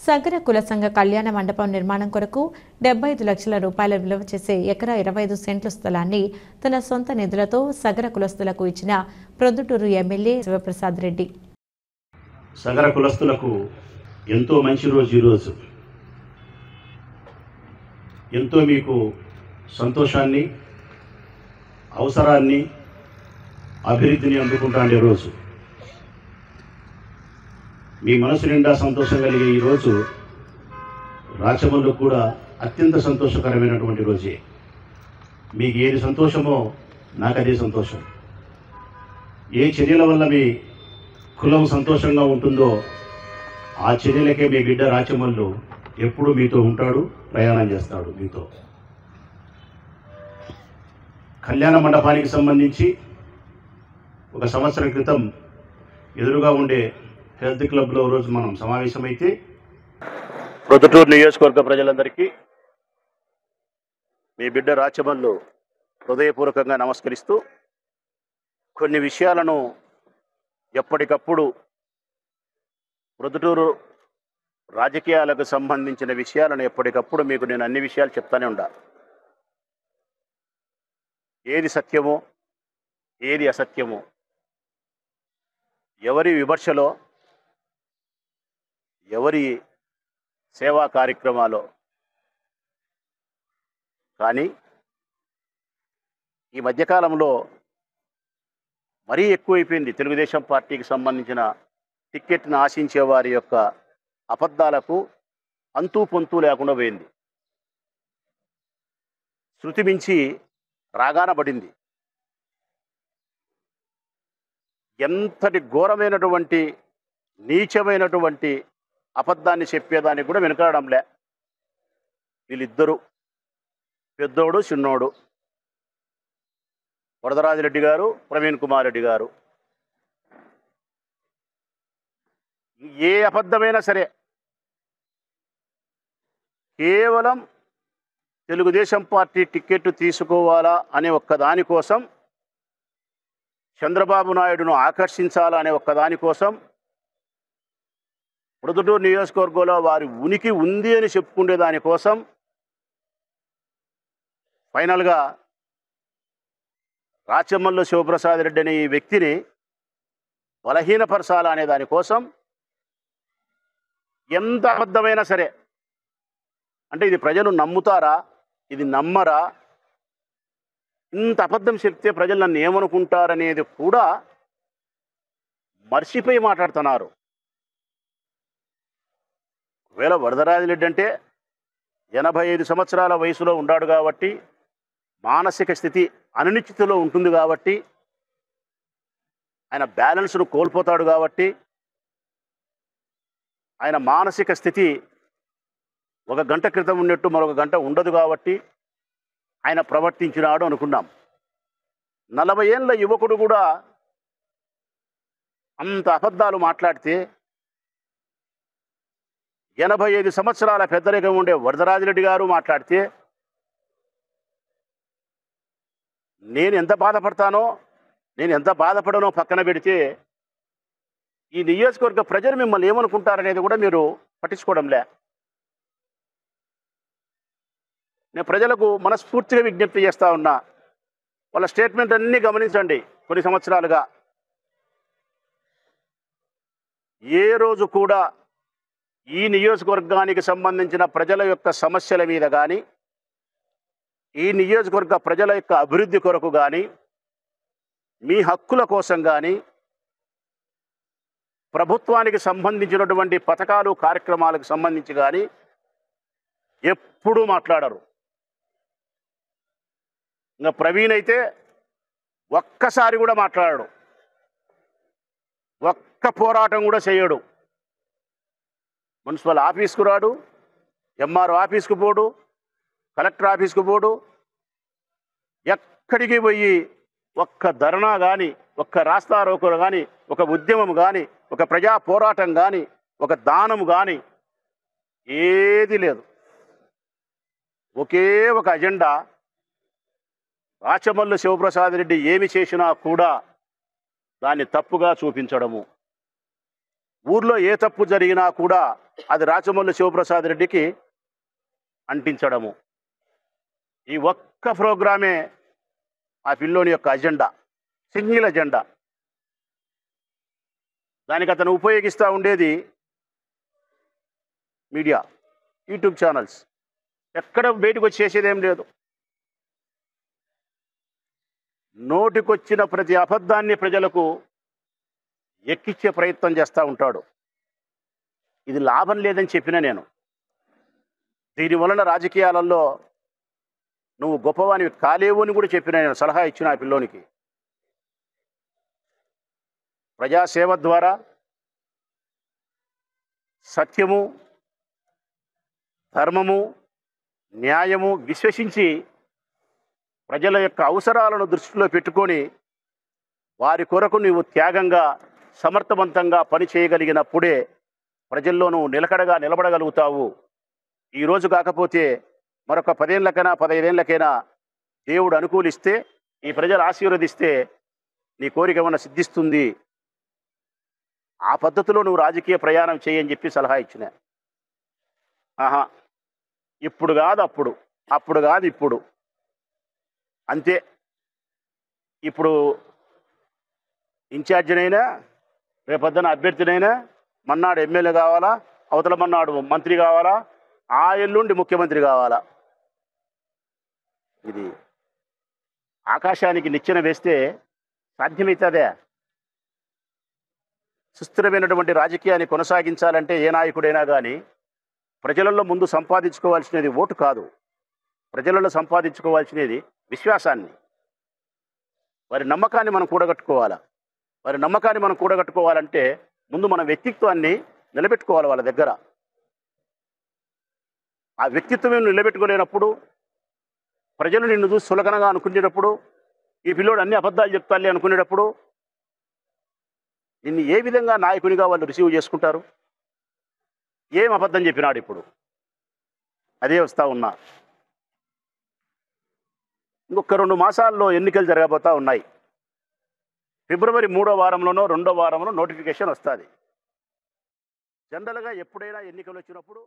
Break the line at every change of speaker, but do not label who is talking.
సగర కుల సంఘ కళ్యాణ మండపం నిర్మాణం కొరకు 75 లక్షల రూపాయల విలువ చేసే ఎకరా 25 సెంట్ల స్థలాన్ని తన సొంత నిధులతో సగర కులస్తులకు ఇచ్చిన ప్రొద్దుటూరు ఎమ్మెల్యే శివప్రసాద్ రెడ్డి.
సగర కులస్తులకు ఎంతో మంచి రోజు ఈరోజు. ఎంతో మీకు సంతోషాన్ని, అవసరాన్ని, అభివృద్ధిని అందుకుంటాండే రోజు. మీ మనసు నిండా సంతోషం కలిగే ఈరోజు రాచమల్లు కూడా అత్యంత సంతోషకరమైనటువంటి రోజే. మీకు ఏది సంతోషమో నాకు అదే సంతోషం. ఏ చర్యల వల్ల మీ కులం సంతోషంగా ఉంటుందో ఆ చర్యలకే మీ బిడ్డ రాచమల్లు ఎప్పుడూ మీతో ఉంటాడు, ప్రయాణం చేస్తాడు మీతో. కళ్యాణ మండపానికి సంబంధించి ఒక సంవత్సరం క్రితం ఎదురుగా ఉండే హెల్త్ క్లబ్లో రోజు మనం సమావేశమైతే ప్రొద్దుటూరు నియోజకవర్గ ప్రజలందరికీ మీ బిడ్డ రాచమల్లు హృదయపూర్వకంగా నమస్కరిస్తూ, కొన్ని విషయాలను ఎప్పటికప్పుడు ప్రొద్దుటూరు రాజకీయాలకు సంబంధించిన విషయాలను ఎప్పటికప్పుడు మీకు నేను అన్ని విషయాలు చెప్తానే ఉండా. ఏది సత్యమో ఏది అసత్యమో, ఎవరి విమర్శలో, ఎవరి సేవా కార్యక్రమాలో. కానీ ఈ మధ్యకాలంలో మరీ ఎక్కువైపోయింది తెలుగుదేశం పార్టీకి సంబంధించిన టిక్కెట్ను ఆశించే వారి యొక్క అబద్ధాలకు అంతూ పొంతూ లేకుండా పోయింది. శృతి మించి రాగాన పడింది. ఎంతటి ఘోరమైనటువంటి నీచమైనటువంటి అబద్ధాన్ని చెప్పేదానికి కూడా వెనుకాడడంలే వీళ్ళిద్దరూ, పెద్దోడు చిన్నోడు, వరదరాజిరెడ్డి గారు, ప్రవీణ్ కుమార్ రెడ్డి గారు. ఏ అబద్ధమైనా సరే కేవలం తెలుగుదేశం పార్టీ టిక్కెట్ తీసుకోవాలా అనే ఒక్కదానికోసం, చంద్రబాబు నాయుడును ఆకర్షించాలనే ఒక్కదానికోసం, ప్రొద్దుటూరు నియోజకవర్గంలో వారి ఉనికి ఉంది అని చెప్పుకునే దానికోసం ఫైనల్గా రాచమల్లు శివప్రసాద్ రెడ్డి అనే ఈ వ్యక్తిని బలహీనపరచాలా అనే దానికోసం ఎంత అబద్ధమైనా సరే, అంటే ఇది ప్రజలు నమ్ముతారా, ఇది నమ్మరా, ఇంత అబద్ధం చెప్తే ప్రజలు నన్ను ఏమనుకుంటారనేది కూడా మర్చిపోయి మాట్లాడుతున్నారు. ఒకవేళ వరదరాజిరెడ్డి అంటే 85 సంవత్సరాల వయసులో ఉన్నాడు కాబట్టి, మానసిక స్థితి అనిశ్చితిలో ఉంటుంది కాబట్టి, ఆయన బ్యాలెన్స్ను కోల్పోతాడు కాబట్టి, ఆయన మానసిక స్థితి ఒక గంట క్రితం ఉన్నట్టు మరొక గంట ఉండదు కాబట్టి ఆయన ప్రవర్తించినాడు అనుకున్నాం. 40 ఏళ్ళ యువకుడు కూడా అంత అబద్ధాలు మాట్లాడితే, 85 సంవత్సరాల పెద్దరికం ఉండే వరదరాజిరెడ్డి గారు మాట్లాడితే నేను ఎంత బాధపడతానో, నేను ఎంత బాధపడనో పక్కన పెడితే, ఈ నియోజకవర్గ ప్రజలు మిమ్మల్ని ఏమనుకుంటారనేది కూడా మీరు పట్టించుకోవడంలే. నేను ప్రజలకు మనస్ఫూర్తిగా విజ్ఞప్తి చేస్తూ ఉన్నా, వాళ్ళ స్టేట్మెంట్ అన్నీ గమనించండి. కొన్ని సంవత్సరాలుగా ఏ రోజు కూడా ఈ నియోజకవర్గానికి సంబంధించిన ప్రజల యొక్క సమస్యల మీద కానీ, ఈ నియోజకవర్గ ప్రజల యొక్క అభివృద్ధి కొరకు కానీ, మీ హక్కుల కోసం కానీ, ప్రభుత్వానికి సంబంధించినటువంటి పథకాలు కార్యక్రమాలకు సంబంధించి కానీ ఎప్పుడూ మాట్లాడరు. ఇంకా ప్రవీణ్ అయితే ఒక్కసారి కూడా మాట్లాడడు, ఒక్క పోరాటం కూడా చేయడు. మున్సిపల్ ఆఫీస్కు రాడు, ఎంఆర్ఓ ఆఫీస్కు పోడు, కలెక్టర్ ఆఫీస్కు పోడు. ఎక్కడికి పోయి ఒక్క ధర్నా కానీ, ఒక్క రాస్తారోకలు కానీ, ఒక ఉద్యమం కానీ, ఒక ప్రజా పోరాటం కానీ, ఒక దానం కానీ ఏది లేదు. ఒకే ఒక అజెండా, రాచమల్లు శివప్రసాద్ రెడ్డి ఏమి చేసినా కూడా దాన్ని తప్పుగా చూపించడము, ఊర్లో ఏ తప్పు జరిగినా కూడా అది రాచమల్లు శివప్రసాద్ రెడ్డికి అంటించడము. ఈ ఒక్క ప్రోగ్రామే ఆ పిల్లోని యొక్క అజెండా, సింగిల్ అజెండా. దానికి అతను ఉపయోగిస్తూ ఉండేది మీడియా, యూట్యూబ్ ఛానల్స్. ఎక్కడ బయటకు వచ్చి చేసేదేం లేదు. నోటికొచ్చిన ప్రతి అబద్ధాన్ని ప్రజలకు ఎక్కిచ్చే ప్రయత్నం చేస్తూ ఉంటాడు. ఇది లాభం లేదని చెప్పిన నేను. దీని వలన రాజకీయాలలో నువ్వు గొప్పవానివి కాలేవు అని కూడా చెప్పిన నేను, సలహా ఇచ్చిన ఆ పిల్లోనికి. ప్రజాసేవ ద్వారా సత్యము, ధర్మము, న్యాయము విశ్వసించి ప్రజల యొక్క అవసరాలను దృష్టిలో పెట్టుకొని వారి కొరకు నువ్వు త్యాగంగా సమర్థవంతంగా పని చేయగలిగినప్పుడే ప్రజల్లో నువ్వు నిలకడగా నిలబడగలుగుతావు. ఈరోజు కాకపోతే మరొక 10 ఏళ్ళకైనా 15 ఏళ్ళకైనా దేవుడు అనుకూలిస్తే, ఈ ప్రజలు ఆశీర్వదిస్తే నీ కోరిక ఏమన్నా సిద్ధిస్తుంది. ఆ పద్ధతిలో నువ్వు రాజకీయ ప్రయాణం చేయని చెప్పి సలహా ఇచ్చిన. ఆహా, ఇప్పుడు కాదు అప్పుడు, అప్పుడు కాదు ఇప్పుడు, అంతే. ఇప్పుడు ఇన్ఛార్జినైనా, రేపొద్దున అభ్యర్థినైనా, మన్నాడు ఎమ్మెల్యే కావాలా, అవతల మన్నాడు మంత్రి కావాలా, ఆ ఎల్లుండి ముఖ్యమంత్రి కావాలా. ఇది ఆకాశానికి నిచ్చెన వేస్తే సాధ్యమవుతుందే? సుస్థిరమైనటువంటి రాజకీయాన్ని కొనసాగించాలంటే ఏ నాయకుడైనా కానీ ప్రజలలో ముందు సంపాదించుకోవాల్సినది ఓటు కాదు, ప్రజలలో సంపాదించుకోవాల్సినది విశ్వాసాన్ని, వారి నమ్మకాన్ని మనం కూడగట్టుకోవాలా. వారి నమ్మకాన్ని మనం కూడగట్టుకోవాలంటే ముందు మన వ్యక్తిత్వాన్ని నిలబెట్టుకోవాలి వాళ్ళ దగ్గర. ఆ వ్యక్తిత్వం నిలబెట్టుకోలేనప్పుడు, ప్రజలు నిన్ను చూసి సులకనగా అనుకునేటప్పుడు, ఈ పిల్లోడు అన్ని అబద్ధాలు చెప్తాలే అనుకునేటప్పుడు నిన్ను ఏ విధంగా నాయకునిగా వాళ్ళు రిసీవ్ చేసుకుంటారు? ఏం అబద్ధం చెప్పినాడు ఇప్పుడు? అదే వస్తూ ఉన్నా. ఇంకొక 2 మాసాల్లో ఎన్నికలు జరగబోతూ ఉన్నాయి. ఫిబ్రవరి 3వ వారంలోనో 2వ వారంలో నోటిఫికేషన్ వస్తుంది. జనరల్గా ఎప్పుడైనా ఎన్నికలు వచ్చినప్పుడు